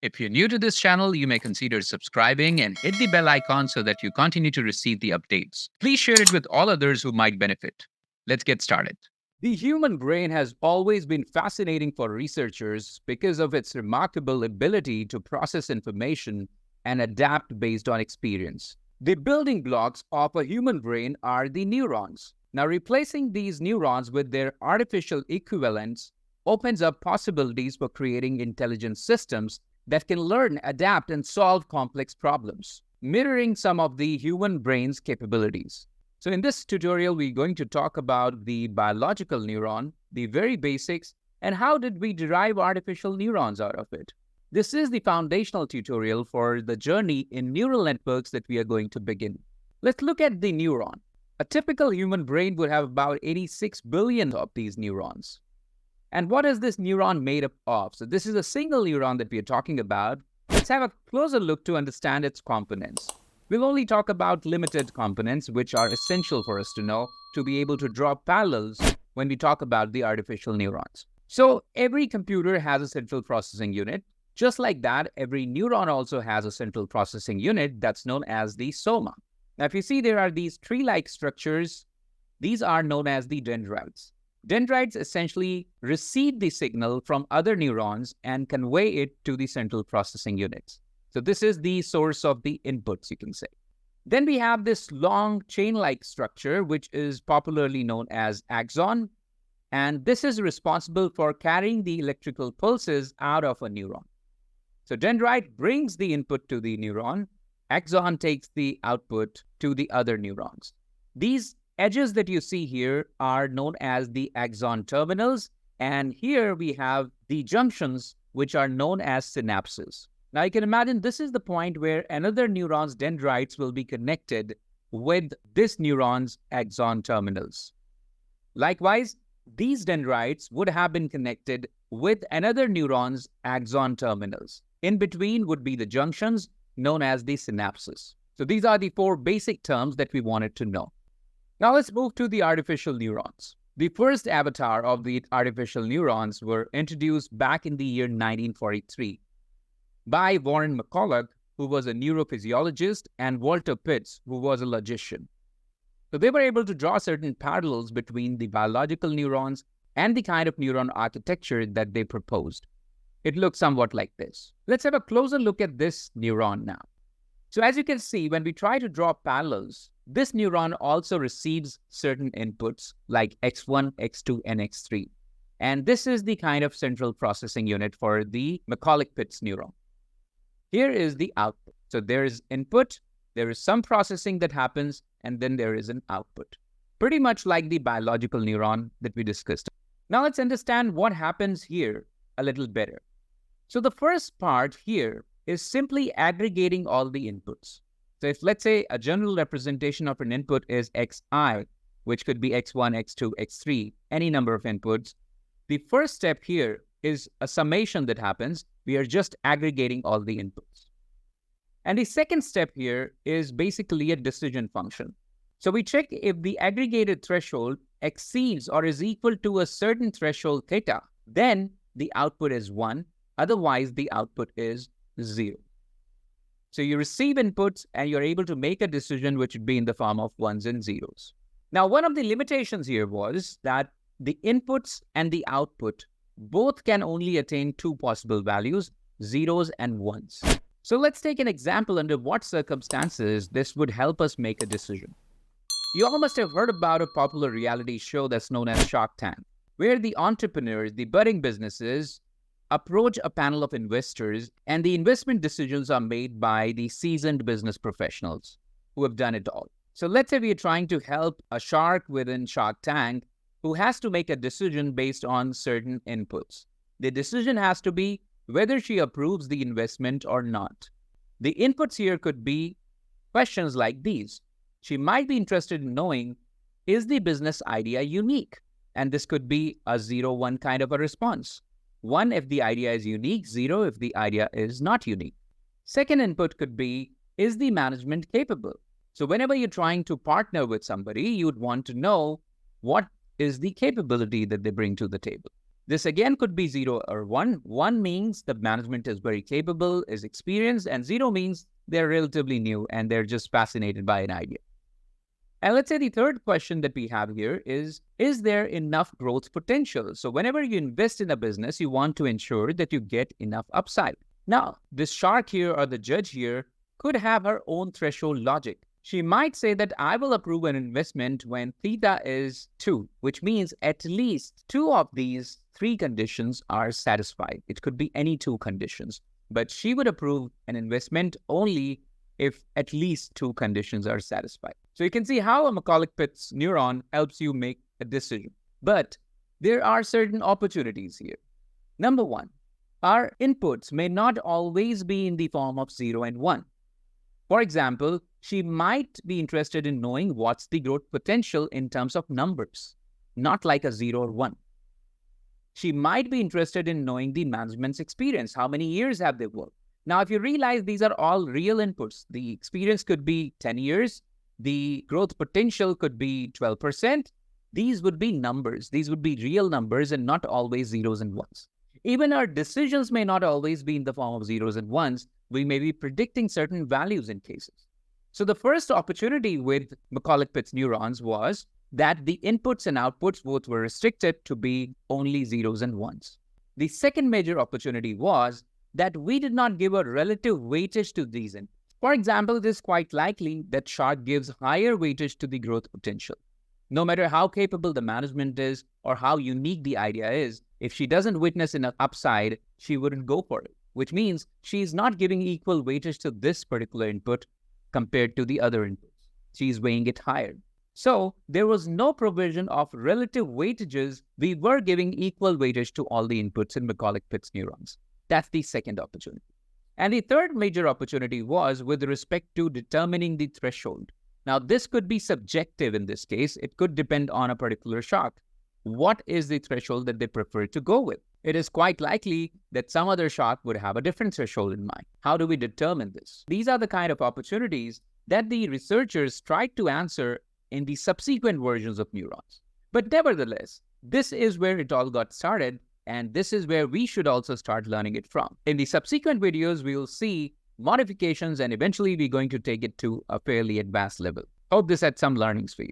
If you're new to this channel, you may consider subscribing and hit the bell icon so that you continue to receive the updates. Please share it with all others who might benefit. Let's get started. The human brain has always been fascinating for researchers because of its remarkable ability to process information and adapt based on experience. The building blocks of a human brain are the neurons. Now, replacing these neurons with their artificial equivalents opens up possibilities for creating intelligent systems that can learn, adapt, and solve complex problems, mirroring some of the human brain's capabilities. So in this tutorial, we're going to talk about the biological neuron, the very basics, and how did we derive artificial neurons out of it. This is the foundational tutorial for the journey in neural networks that we are going to begin. Let's look at the neuron. A typical human brain would have about 86 billion of these neurons. And what is this neuron made up of? So this is a single neuron that we are talking about. Let's have a closer look to understand its components. We'll only talk about limited components, which are essential for us to know to be able to draw parallels when we talk about the artificial neurons. So every computer has a central processing unit. Just like that, every neuron also has a central processing unit that's known as the soma. Now, if you see there are these tree-like structures, these are known as the dendrites. Dendrites essentially receive the signal from other neurons and convey it to the central processing units. So this is the source of the inputs, you can say. Then we have this long chain-like structure, which is popularly known as axon. And this is responsible for carrying the electrical pulses out of a neuron. So dendrite brings the input to the neuron. Axon takes the output to the other neurons. These edges that you see here are known as the axon terminals, and here we have the junctions, which are known as synapses. Now you can imagine this is the point where another neuron's dendrites will be connected with this neuron's axon terminals. Likewise, these dendrites would have been connected with another neuron's axon terminals. In between would be the junctions known as the synapses. So these are the four basic terms that we wanted to know. Now let's move to the artificial neurons. The first avatar of the artificial neurons were introduced back in the year 1943 by Warren McCulloch, who was a neurophysiologist, and Walter Pitts, who was a logician. So they were able to draw certain parallels between the biological neurons and the kind of neuron architecture that they proposed. It looks somewhat like this. Let's have a closer look at this neuron now. So as you can see, when we try to draw parallels, this neuron also receives certain inputs like X1, X2, and X3. And this is the kind of central processing unit for the McCulloch Pitts neuron. Here is the output. So there is input, there is some processing that happens, and then there is an output. Pretty much like the biological neuron that we discussed. Now let's understand what happens here a little better. So the first part here is simply aggregating all the inputs. So if, let's say, a general representation of an input is xi, which could be x1, x2, x3, any number of inputs, the first step here is a summation that happens. We are just aggregating all the inputs. And the second step here is basically a decision function. So we check if the aggregated threshold exceeds or is equal to a certain threshold theta, then the output is 1. Otherwise, the output is 0. So you receive inputs and you're able to make a decision which would be in the form of 1s and 0s. Now, one of the limitations here was that the inputs and the output both can only attain two possible values, 0s and 1s. So let's take an example under what circumstances this would help us make a decision. You all must have heard about a popular reality show that's known as Shark Tank, where the entrepreneurs, the budding businesses, approach a panel of investors, and the investment decisions are made by the seasoned business professionals who have done it all. So let's say we are trying to help a shark within Shark Tank who has to make a decision based on certain inputs. The decision has to be whether she approves the investment or not. The inputs here could be questions like these. She might be interested in knowing, is the business idea unique? And this could be a 0-1 kind of a response. 1 if the idea is unique, 0 if the idea is not unique. Second input could be, is the management capable? So whenever you're trying to partner with somebody, you'd want to know what is the capability that they bring to the table. This again could be 0 or 1. 1 means the management is very capable, is experienced, and 0 means they're relatively new and they're just fascinated by an idea. And let's say the third question that we have here is there enough growth potential? So whenever you invest in a business, you want to ensure that you get enough upside. Now, this shark here or the judge here could have her own threshold logic. She might say that I will approve an investment when theta is 2, which means at least 2 of these 3 conditions are satisfied. It could be any 2 conditions, but she would approve an investment only if at least 2 conditions are satisfied. So you can see how a McCulloch Pitts neuron helps you make a decision. But there are certain opportunities here. Number 1, our inputs may not always be in the form of 0 and 1. For example, she might be interested in knowing what's the growth potential in terms of numbers, not like a 0 or 1. She might be interested in knowing the management's experience. How many years have they worked? Now, if you realize these are all real inputs, the experience could be 10 years, the growth potential could be 12%. These would be numbers. These would be real numbers and not always zeros and ones. Even our decisions may not always be in the form of zeros and ones. We may be predicting certain values in cases. So the first opportunity with McCulloch Pitts neurons was that the inputs and outputs both were restricted to be only zeros and ones. The second major opportunity was that we did not give a relative weightage to these inputs. For example, it is quite likely that shark gives higher weightage to the growth potential. No matter how capable the management is or how unique the idea is, if she doesn't witness enough upside, she wouldn't go for it, which means she's not giving equal weightage to this particular input compared to the other inputs. She's weighing it higher. So there was no provision of relative weightages. We were giving equal weightage to all the inputs in McCulloch Pitts neurons. That's the second opportunity. And the third major opportunity was with respect to determining the threshold. Now, this could be subjective in this case. It could depend on a particular shark. What is the threshold that they prefer to go with? It is quite likely that some other shark would have a different threshold in mind. How do we determine this? These are the kind of opportunities that the researchers tried to answer in the subsequent versions of neurons. But nevertheless, this is where it all got started, and this is where we should also start learning it from. In the subsequent videos, we will see modifications, and eventually we're going to take it to a fairly advanced level. Hope this had some learnings for you.